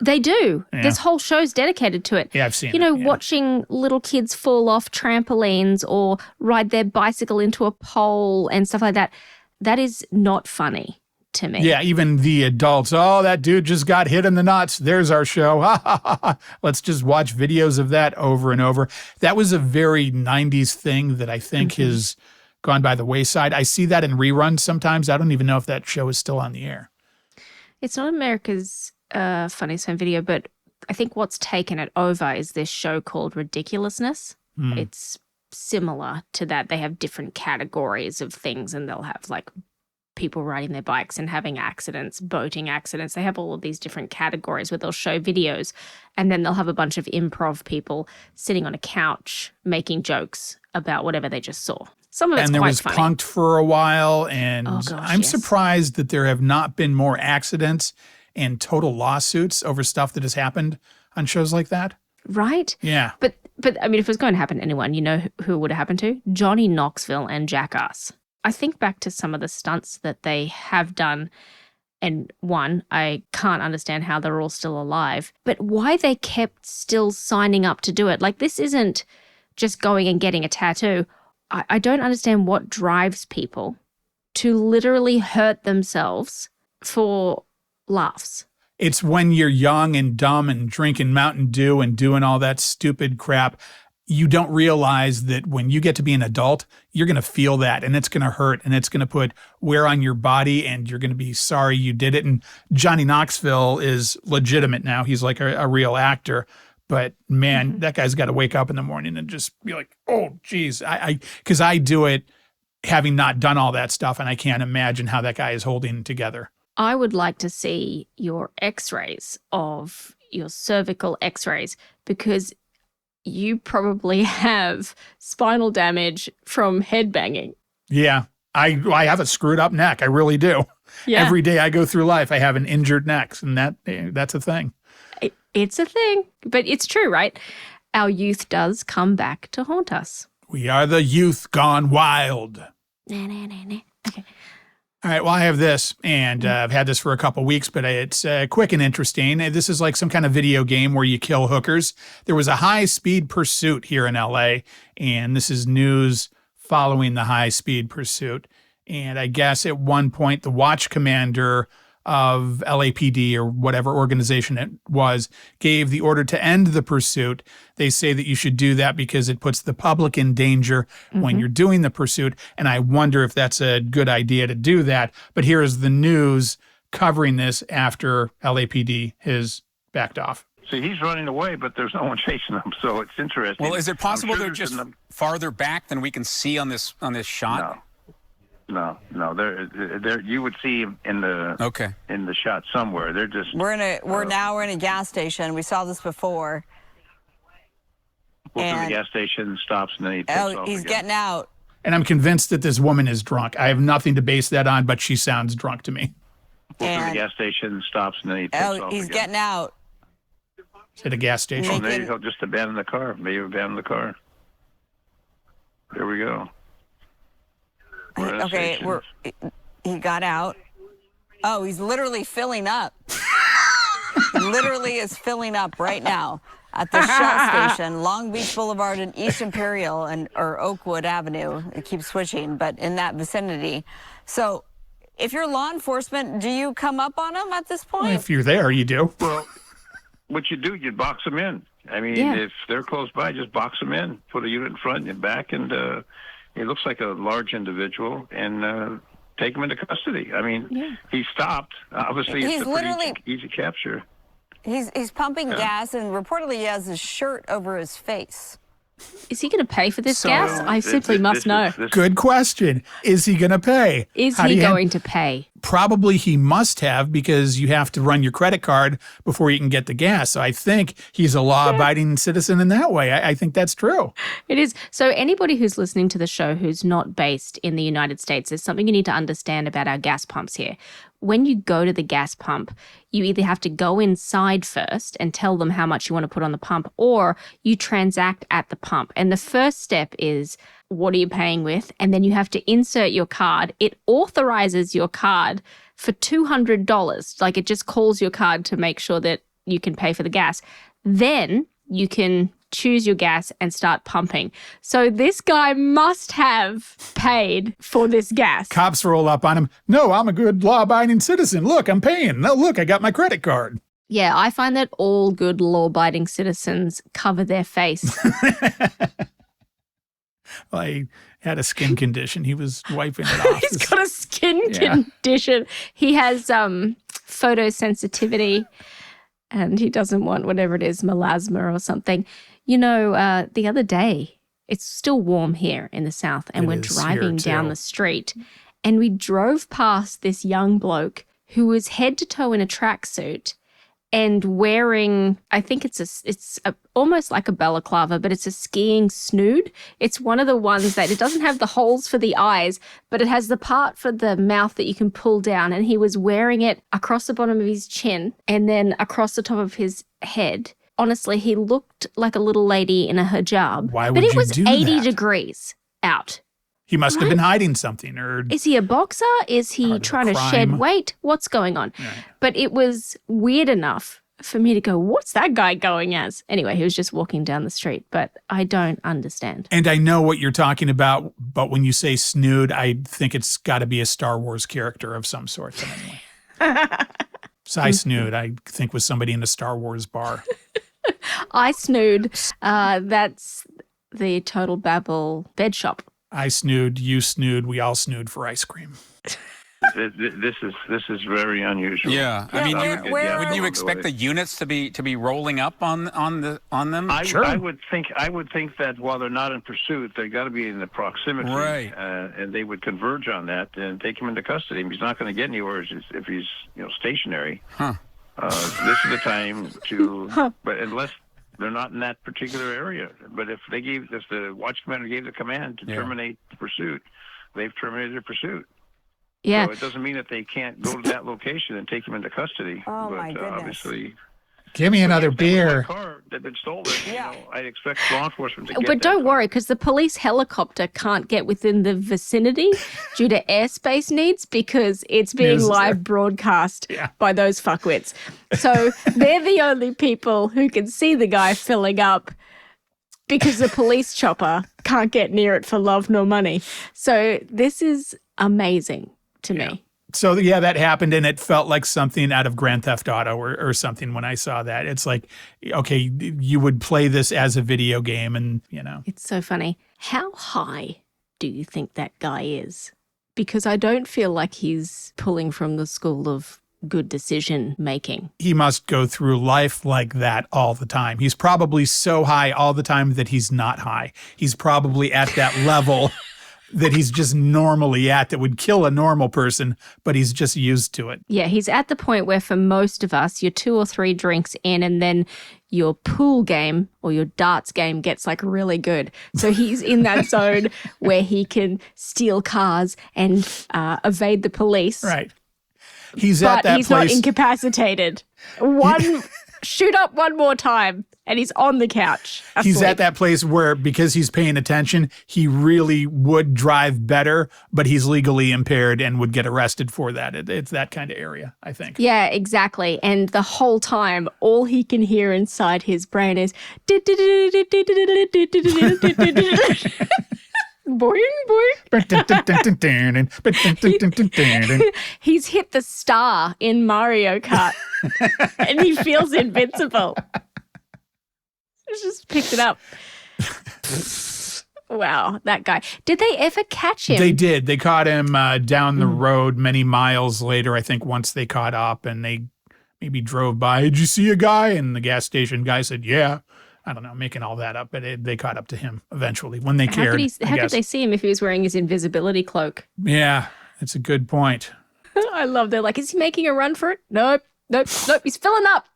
They do. Yeah. There's whole shows dedicated to it. Yeah, I've seen You know, it, yeah. watching little kids fall off trampolines or ride their bicycle into a pole and stuff like that. That is not funny to me. Yeah, even the adults. Oh, that dude just got hit in the nuts. There's our show. Let's just watch videos of that over and over. That was a very 90s thing that I think has gone by the wayside. I see that in reruns sometimes. I don't even know if that show is still on the air. It's not America's Funniest Home Video, but I think what's taken it over is this show called Ridiculousness. It's similar to that. They have different categories of things, and they'll have like people riding their bikes and having accidents, boating accidents. They have all of these different categories where they'll show videos, and then they'll have a bunch of improv people sitting on a couch making jokes about whatever they just saw. Some of it's and there quite was funny. Punk'd for a while, and Oh, gosh, I'm yes. surprised that there have not been more accidents and total lawsuits over stuff that has happened on shows like that. Right? Yeah. But I mean, if it was going to happen to anyone, you know who it would have happened to? Johnny Knoxville and Jackass. I think back to some of the stunts that they have done, and one, I can't understand how they're all still alive, but why they kept still signing up to do it. Like, this isn't just going and getting a tattoo. I don't understand what drives people to literally hurt themselves for laughs. It's when you're young and dumb and drinking Mountain Dew and doing all that stupid crap, you don't realize that when you get to be an adult, you're going to feel that, and it's going to hurt, and it's going to put wear on your body, and you're going to be sorry you did it. And Johnny Knoxville is legitimate now. He's like a real actor. But man, that guy's got to wake up in the morning and just be like, oh, geez. Because I do it having not done all that stuff, and I can't imagine how that guy is holding together. I would like to see your x-rays of your cervical x-rays, because you probably have spinal damage from headbanging. Yeah, I have a screwed up neck. I really do. Yeah. Every day I go through life, I have an injured neck, and that's a thing. It's a thing, but it's true, right? Our youth does come back to haunt us. We are the youth gone wild. Okay. All right, well, I have this, and I've had this for a couple weeks, but it's quick and interesting. This is like some kind of video game where you kill hookers. There was a high-speed pursuit here in L.A., and this is news following the high-speed pursuit. And I guess at one point, the watch commander of LAPD or whatever organization it was gave the order to end the pursuit. They say that you should do that because it puts the public in danger when you're doing the pursuit. And I wonder if that's a good idea to do that. But here is the news covering this after LAPD has backed off. See, he's running away, but there's no one chasing him, so it's interesting. Well, is it possible they're just farther back than we can see on this shot? No. They're you would see him in the shot somewhere. They're just we're in a gas station. We saw this before. Goes to the gas station, stops, and then he takes off he's again. Getting out. And I'm convinced that this woman is drunk. I have nothing to base that on, but she sounds drunk to me. Goes to the gas station, stops, and then he takes off he's again. getting out. Is it a gas station? Oh, there you go. Just abandon the car. Maybe abandon the car. There we go. He got out. Oh, he's literally filling up. Literally is filling up right now at the Shell station, Long Beach Boulevard and East Imperial or Oakwood Avenue. It keeps switching, but in that vicinity. So if you're law enforcement, do you come up on him at this point? Well, if you're there, you do. Well, what you do, you box them in. I mean, if they're close by, just box them in. Put a unit in front and back, and he looks like a large individual, and take him into custody. I mean, he stopped. Obviously, it's a pretty easy capture. He's pumping gas, and reportedly he has his shirt over his face. Is he going to pay for this gas? I simply must know. Good question. Is he going to pay? Is he going to pay? Probably he must have, because you have to run your credit card before you can get the gas. So I think he's a law-abiding citizen in that way. I think that's true. It is. So anybody who's listening to the show who's not based in the United States, there's something you need to understand about our gas pumps here. When you go to the gas pump, you either have to go inside first and tell them how much you want to put on the pump, or you transact at the pump. And the first step is, what are you paying with? And then you have to insert your card. It authorizes your card for $200. Like, it just calls your card to make sure that you can pay for the gas. Then you can choose your gas and start pumping. So this guy must have paid for this gas. Cops roll up on him. No, I'm a good law-abiding citizen. Look, I'm paying. No, look, I got my credit card. Yeah, I find that all good law-abiding citizens cover their face. Well, he had a skin condition. He was wiping it off. He's got a skin condition. He has photosensitivity, and he doesn't want whatever it is, melasma or something. You know, the other day, it's still warm here in the South, and we're driving down the street, and we drove past this young bloke who was head to toe in a tracksuit and wearing, I think it's almost like a balaclava, but it's a skiing snood. It's one of the ones that it doesn't have the holes for the eyes, but it has the part for the mouth that you can pull down. And he was wearing it across the bottom of his chin and then across the top of his head. Honestly, he looked like a little lady in a hijab. Why would but it you was do 80 that? degrees out. He must have been hiding something. Or is he a boxer? Is he trying to shed weight? What's going on? Right. But it was weird enough for me to go, what's that guy going as? Anyway, he was just walking down the street, but I don't understand. And I know what you're talking about, but when you say snood, I think it's got to be a Star Wars character of some sort. So anyway. Cy Snood, I think, was somebody in a Star Wars bar. I Snood, that's the Total Babble bed shop. I snood, you snood, we all snood for ice cream. This is very unusual. Yeah, I mean, wouldn't you expect the units to be rolling up on them? I would think that while they're not in pursuit, they got to be in the proximity, right? And they would converge on that and take him into custody. He's not going to get anywhere if he's stationary. Huh. This is the time to, but unless they're not in that particular area. But if the watch commander gave the command to terminate the pursuit, they've terminated the pursuit. Yeah. So it doesn't mean that they can't go to that location and take him into custody. Oh, but my goodness. Obviously, Give me another if that was my beer. car that had been stolen. I'd expect law enforcement to get But that don't car. worry, because the police helicopter can't get within the vicinity due to airspace needs because it's being live broadcast by those fuckwits. So they're the only people who can see the guy filling up because the police chopper can't get near it for love nor money. So this is amazing to me. So yeah, that happened, and it felt like something out of Grand Theft Auto or something when I saw that. It's like, okay, you would play this as a video game, and It's so funny. How high do you think that guy is? Because I don't feel like he's pulling from the school of good decision making. He must go through life like that all the time. He's probably so high all the time that he's not high. He's probably at that level that he's just normally at that would kill a normal person, but he's just used to it. Yeah, he's at the point where for most of us, you're 2 or 3 drinks in and then your pool game or your darts game gets like really good. So he's in that zone where he can steal cars and evade the police. Right. He's at that he's place. Not incapacitated. Shoot up one more time and he's on the couch. He's asleep. at that place where, because he's paying attention, he really would drive better, but he's legally impaired and would get arrested for that. It's that kind of area, I think. Yeah, exactly. And the whole time, all he can hear inside his brain is boing, boing. He's hit the star in Mario Kart and he feels invincible. Just picked it up. Wow, that guy. Did they ever catch him? They did. They caught him down the road many miles later, I think, once they caught up, and they maybe drove by. Did you see a guy? And the gas station guy said, yeah. I don't know, making all that up, but they caught up to him eventually when they cared. How could they see him if he was wearing his invisibility cloak? Yeah, that's a good point. I love they're like, is he making a run for it? Nope. He's filling up.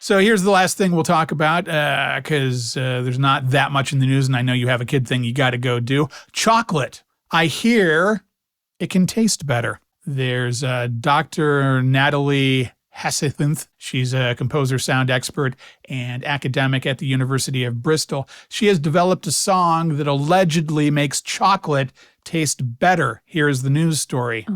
So here's the last thing we'll talk about because there's not that much in the news, and I know you have a kid thing you got to go do. Chocolate. I hear it can taste better. There's Dr. Natalie Hesithinth. She's a composer, sound expert, and academic at the University of Bristol. She has developed a song that allegedly makes chocolate taste better. Here's the news story.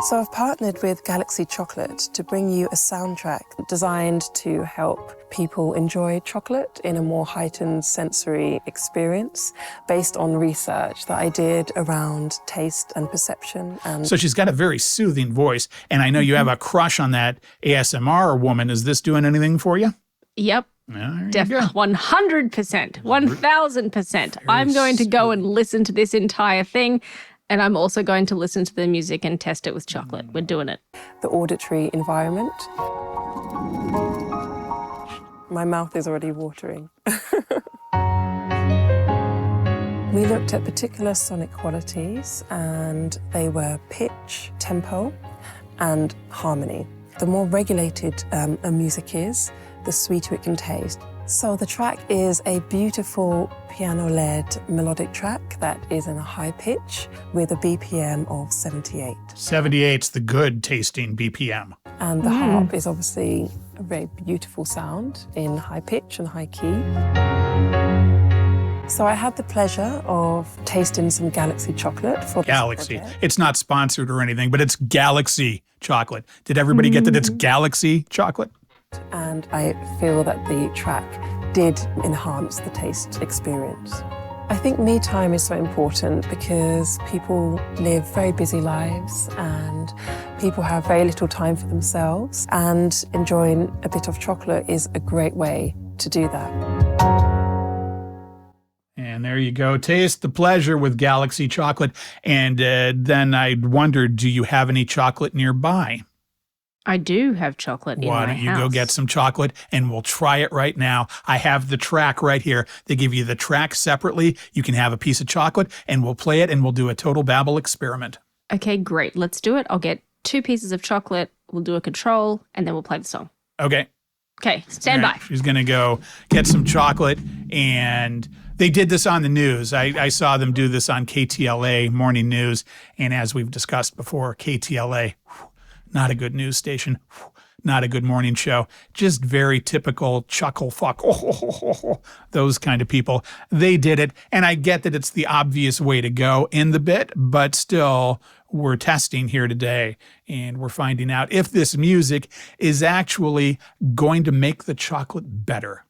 So I've partnered with Galaxy Chocolate to bring you a soundtrack designed to help people enjoy chocolate in a more heightened sensory experience based on research that I did around taste and perception. So she's got a very soothing voice, and I know you have a crush on that ASMR woman. Is this doing anything for you? Yep. 100%, 1000%. I'm going to go and listen to this entire thing. And I'm also going to listen to the music and test it with chocolate. We're doing it. The auditory environment. My mouth is already watering. We looked at particular sonic qualities, and they were pitch, tempo, and harmony. The more regulated a music is, the sweeter it can taste. So the track is a beautiful piano-led melodic track that is in a high pitch with a BPM of 78. 78's the good tasting BPM. And the harp is obviously a very beautiful sound in high pitch and high key. So I had the pleasure of tasting some Galaxy chocolate for Galaxy. This project. It's not sponsored or anything, but it's Galaxy chocolate. Did everybody get that it's Galaxy chocolate? And I feel that the track did enhance the taste experience. I think me time is so important because people live very busy lives and people have very little time for themselves, and enjoying a bit of chocolate is a great way to do that. And there you go. Taste the pleasure with Galaxy chocolate. And then I wondered, do you have any chocolate nearby? I do have chocolate in my house. Why don't you go get some chocolate and we'll try it right now. I have the track right here. They give you the track separately. You can have a piece of chocolate and we'll play it and we'll do a total babble experiment. Okay, great. Let's do it. I'll get 2 pieces of chocolate. We'll do a control and then we'll play the song. Okay. Okay, stand by. She's going to go get some chocolate, and they did this on the news. I saw them do this on KTLA Morning News, and as we've discussed before, KTLA, not a good news station, not a good morning show, just very typical chuckle fuck, those kind of people. They did it, and I get that it's the obvious way to go in the bit, but still, we're testing here today, and we're finding out if this music is actually going to make the chocolate better.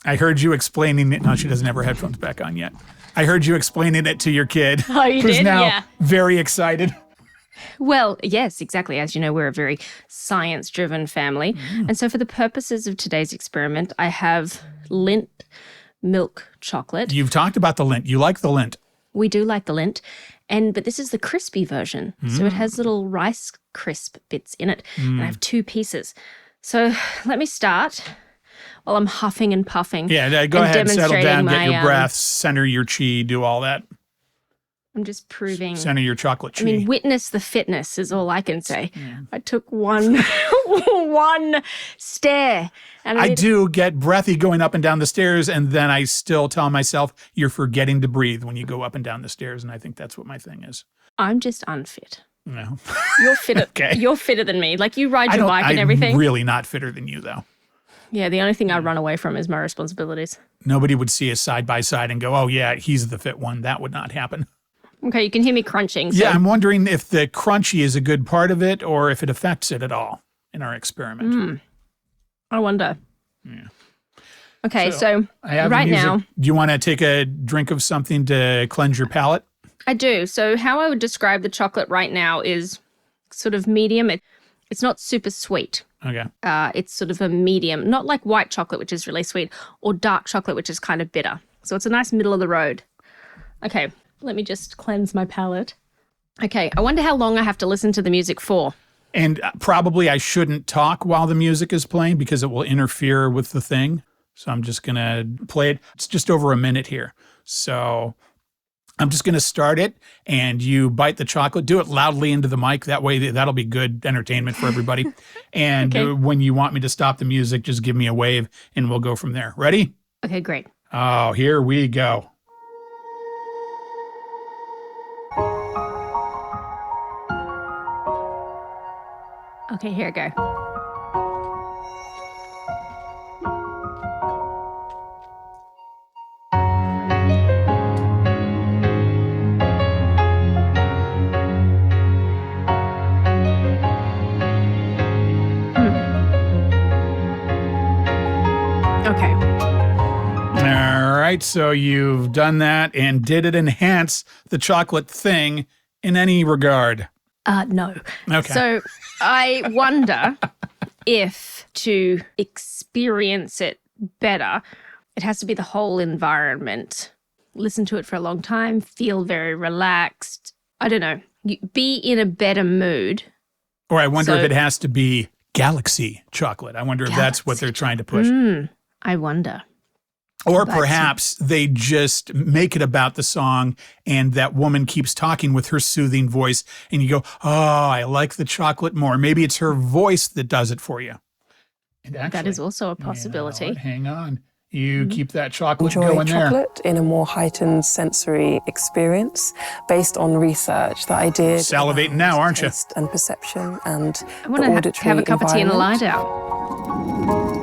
I heard you explaining it. No, she doesn't have her headphones back on yet. I heard you explaining it to your kid. Oh, you who's did? now Yeah. very excited. Well, yes, exactly. As you know, we're a very science-driven family. And so for the purposes of today's experiment, I have Lindt milk chocolate. You've talked about the Lindt. You like the Lindt. We do like the Lindt. But this is the crispy version. So it has little rice crisp bits in it. And I have 2 pieces. So let me start while I'm huffing and puffing. Yeah, go ahead, settle down, get your breath, center your chi, do all that. I'm just proving. Center your chocolate chi. I mean, witness the fitness is all I can say. I took one stare. And I do get breathy going up and down the stairs, and then I still tell myself, you're forgetting to breathe when you go up and down the stairs, and I think that's what my thing is. I'm just unfit. No. You're fitter. Okay. You're fitter than me. Like, you ride your bike and everything. I'm really not fitter than you, though. Yeah, the only thing I run away from is my responsibilities. Nobody would see us side by side and go, oh, yeah, he's the fit one. That would not happen. Okay, you can hear me crunching. So. Yeah, I'm wondering if the crunchy is a good part of it or if it affects it at all in our experiment. I wonder. Yeah. Okay, so I have right now. Do you want to take a drink of something to cleanse your palate? I do. So how I would describe the chocolate right now is sort of medium. It's not super sweet. Okay. It's sort of a medium, not like white chocolate, which is really sweet, or dark chocolate, which is kind of bitter. So it's a nice middle of the road. Okay, let me just cleanse my palate. Okay, I wonder how long I have to listen to the music for. And probably I shouldn't talk while the music is playing because it will interfere with the thing. So I'm just going to play it. It's just over a minute here. So I'm just going to start it, and you bite the chocolate. Do it loudly into the mic. That way, that'll be good entertainment for everybody. And when you want me to stop the music, just give me a wave, and we'll go from there. Ready? Okay, great. Oh, here we go. Okay, here I go. Okay. All right, so you've done that, and did it enhance the chocolate thing in any regard? No. Okay. So I wonder if to experience it better, it has to be the whole environment. Listen to it for a long time, feel very relaxed. I don't know. Be in a better mood. Or I wonder if it has to be Galaxy chocolate. I wonder if that's what they're trying to push. I wonder. Or perhaps they just make it about the song, and that woman keeps talking with her soothing voice, and you go, oh, I like the chocolate more. Maybe it's her voice that does it for you. And actually, that is also a possibility. You know, hang on. You keep that chocolate Enjoy going there. chocolate in a more heightened sensory experience based on research that I did. Salivating now, aren't you? Taste and perception and I want the to have a cup of tea and lie environment. down.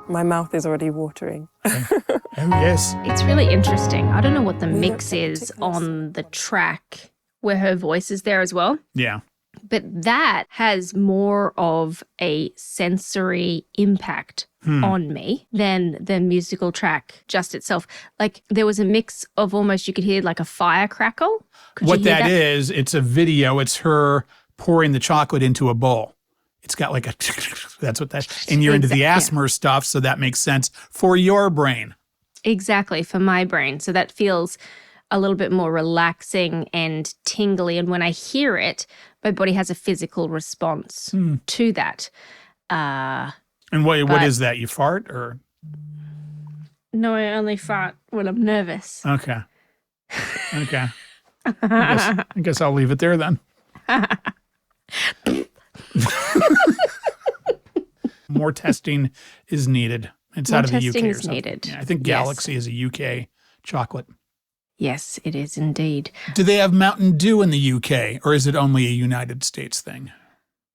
My mouth is already watering. Oh, yes. It's really interesting. I don't know what the mix is on the track where her voice is there as well. Yeah. But that has more of a sensory impact on me than the musical track just itself. Like there was a mix of almost, you could hear like a fire crackle. What that is, it's a video. It's her pouring the chocolate into a bowl. It's got like a, that's what that, and you're into the asthma stuff, so that makes sense for your brain. Exactly, for my brain. So that feels a little bit more relaxing and tingly. And when I hear it, my body has a physical response to that. And what is that? You fart or? No, I only fart when I'm nervous. Okay. I guess I'll leave it there then. More testing is needed. It's out of the UK testing or is something. needed. Yeah, I think Galaxy is a UK chocolate. Yes, it is indeed. Do they have Mountain Dew in the UK, or is it only a United States thing?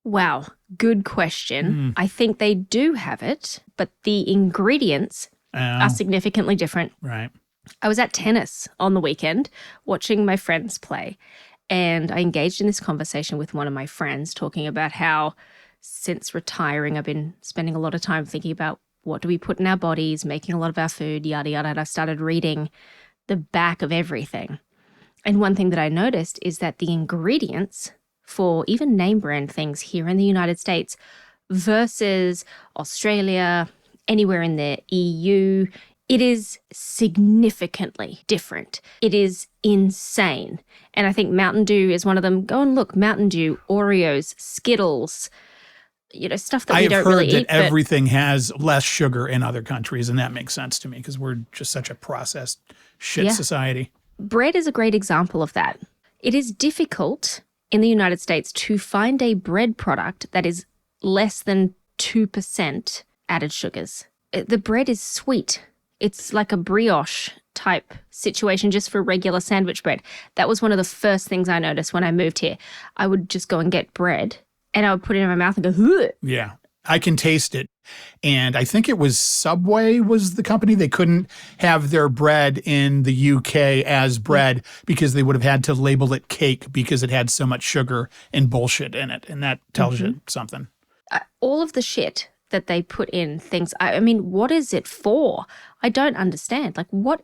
Wow, good question. I think they do have it, but the ingredients are significantly different. Right. I was at tennis on the weekend watching my friends play, and I engaged in this conversation with one of my friends talking about how since retiring, I've been spending a lot of time thinking about what do we put in our bodies, making a lot of our food, yada, yada. And I started reading the back of everything. And one thing that I noticed is that the ingredients for even name brand things here in the United States versus Australia, anywhere in the EU, it is significantly different. It is insane. And I think Mountain Dew is one of them. Go and look, Mountain Dew, Oreos, Skittles, stuff that we don't really eat. I have heard that everything has less sugar in other countries, and that makes sense to me because we're just such a processed society. Bread is a great example of that. It is difficult in the United States to find a bread product that is less than 2% added sugars. The bread is sweet. It's like a brioche type situation just for regular sandwich bread. That was one of the first things I noticed when I moved here. I would just go and get bread and I would put it in my mouth and go, ugh. Yeah, I can taste it. And I think it was Subway was the company. They couldn't have their bread in the UK as bread because they would have had to label it cake because it had so much sugar and bullshit in it. And that tells you something. All of the shit that they put in things, I mean, what is it for? I don't understand. Like, what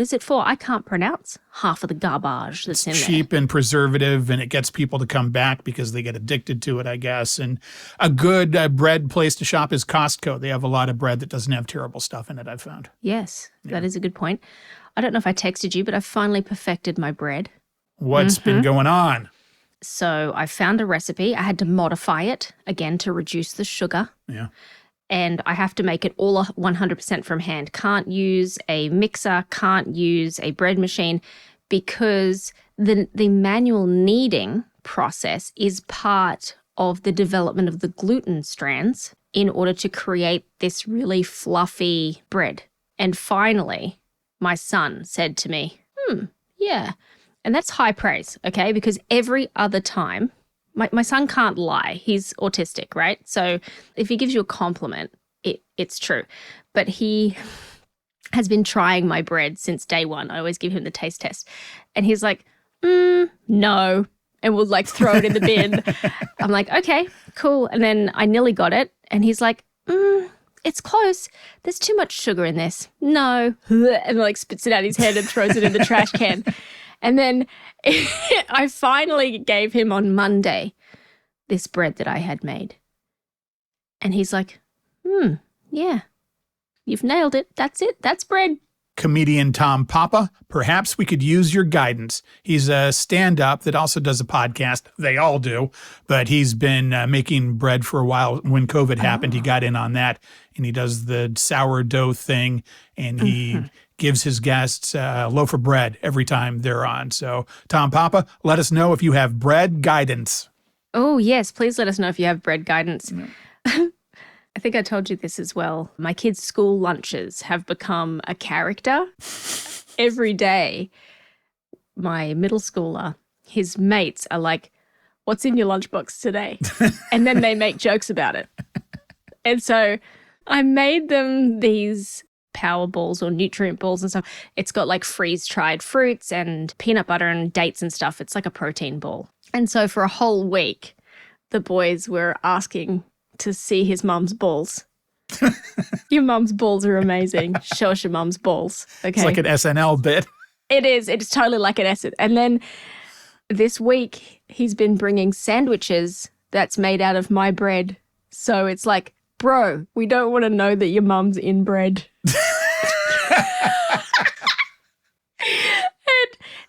is it for? I can't pronounce half of the garbage that's in there. Cheap and preservative, and it gets people to come back because they get addicted to it, I guess. And a good bread place to shop is Costco. They have a lot of bread that doesn't have terrible stuff in it, I've found. Yes, that is a good point. I don't know if I texted you, but I've finally perfected my bread. What's been going on? So I found a recipe. I had to modify it, again, to reduce the sugar. Yeah. And I have to make it all 100% from hand. Can't use a mixer, can't use a bread machine because the manual kneading process is part of the development of the gluten strands in order to create this really fluffy bread. And finally, my son said to me, yeah. And that's high praise, okay? Because every other time, my son can't lie. He's autistic, right? So if he gives you a compliment, it's true. But he has been trying my bread since day one. I always give him the taste test. And he's like, no. And we'll like throw it in the bin. I'm like, okay, cool. And then I nearly got it. And he's like, it's close. There's too much sugar in this. No. And like spits it out his head and throws it in the trash can. And then I finally gave him on Monday this bread that I had made. And he's like, yeah, you've nailed it. That's it. That's bread. Comedian Tom Papa, perhaps we could use your guidance. He's a stand-up that also does a podcast. They all do. But he's been making bread for a while. When COVID happened, he got in on that. And he does the sourdough thing. And he gives his guests a loaf of bread every time they're on. So, Tom Papa, let us know if you have bread guidance. Oh, yes. Please let us know if you have bread guidance. I think I told you this as well. My kids' school lunches have become a character. Every day, my middle schooler, his mates are like, what's in your lunchbox today? And then they make jokes about it. And so I made them these power balls or nutrient balls and stuff. It's got like freeze-dried fruits and peanut butter and dates and stuff. It's like a protein ball. And so for a whole week, the boys were asking to see his mum's balls. Your mum's balls are amazing. Show us your mum's balls. Okay. It's like an SNL bit. It is. It's totally like an SNL. And then this week, he's been bringing sandwiches that's made out of my bread. So it's like, bro, we don't want to know that your mum's inbred.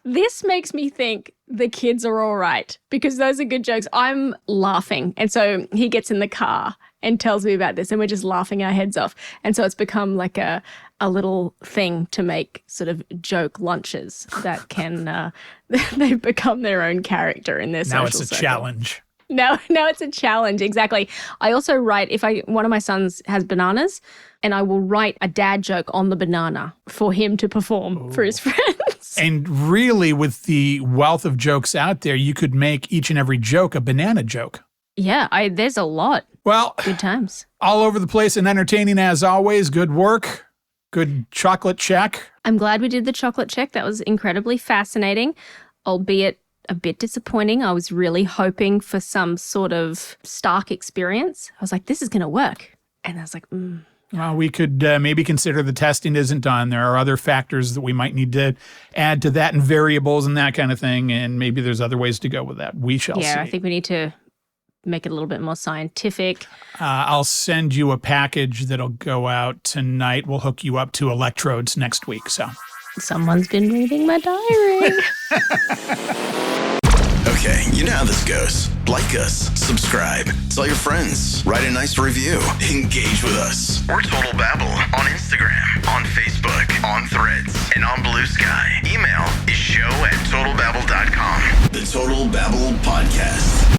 And this makes me think the kids are all right because those are good jokes. I'm laughing. And so he gets in the car and tells me about this and we're just laughing our heads off. And so it's become like a little thing to make sort of joke lunches that can, they've become their own character in their social Now it's a circle. challenge. No, it's a challenge. Exactly. I also write, one of my sons has bananas and I will write a dad joke on the banana for him to perform for his friends. And really, with the wealth of jokes out there, you could make each and every joke a banana joke. Yeah, there's a lot. Well, good times. All over the place and entertaining as always. Good work. Good chocolate check. I'm glad we did the chocolate check. That was incredibly fascinating, albeit a bit disappointing. I was really hoping for some sort of Stark experience. I was like, this is going to work. And I was like, Well, we could maybe consider the testing isn't done. There are other factors that we might need to add to that and variables and that kind of thing. And maybe there's other ways to go with that. We shall see. Yeah, I think we need to make it a little bit more scientific. I'll send you a package that'll go out tonight. We'll hook you up to electrodes next week. So someone's been reading my diary. Okay, you know how this goes. Like us, subscribe, tell your friends, write a nice review, engage with us. We're Total Babble on Instagram, on Facebook, on Threads, and on Blue Sky. Email is show@totalbabble.com. The Total Babble Podcast.